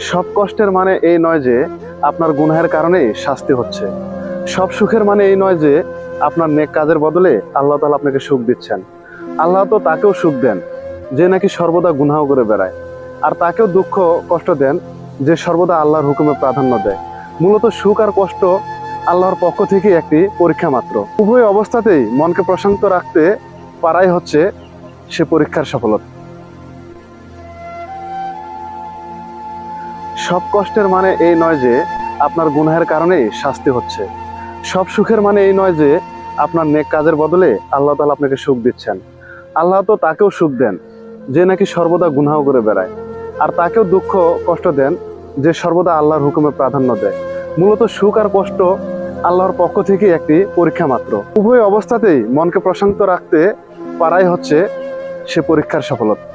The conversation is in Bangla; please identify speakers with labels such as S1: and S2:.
S1: সব কষ্টের মানে এই নয় যে আপনার গুনাহের কারণেই শাস্তি হচ্ছে। সব সুখের মানে এই নয় যে আপনার নেক কাজের বদলে আল্লাহ তাআলা আপনাকে সুখ দিচ্ছেন। আল্লাহ তো তাকেও সুখ দেন যে নাকি সর্বদা গুনাহ করে বেড়ায়, আর তাকেও দুঃখ কষ্ট দেন যে সর্বদা আল্লাহর হুকুমে প্রাধান্য দেয়। মূলত সুখ আর কষ্ট আল্লাহর পক্ষ থেকে একটি পরীক্ষা মাত্র। উভয় অবস্থাতেই মনকে প্রশান্ত রাখতে পারাই হচ্ছে সে পরীক্ষার সফলতা। সব কষ্টের মানে এই নয় যে আপনার গুনাহের কারণেই শাস্তি হচ্ছে। সব সুখের মানে এই নয় যে আপনার নেক কাজের বদলে আল্লাহ তাআলা আপনাকে সুখ দিচ্ছেন। আল্লাহ তো তাকেও সুখ দেন যে নাকি সর্বদা গুনাহ করে বেড়ায়, আর তাকেও দুঃখ কষ্ট দেন যে সর্বদা আল্লাহর হুকুমে প্রাধান্য দেয়। মূলত সুখ আর কষ্ট আল্লাহর পক্ষ থেকে একটি পরীক্ষা মাত্র। উভয় অবস্থাতেই মনকে প্রশান্ত রাখতে পারাই হচ্ছে সে পরীক্ষার সফলতা।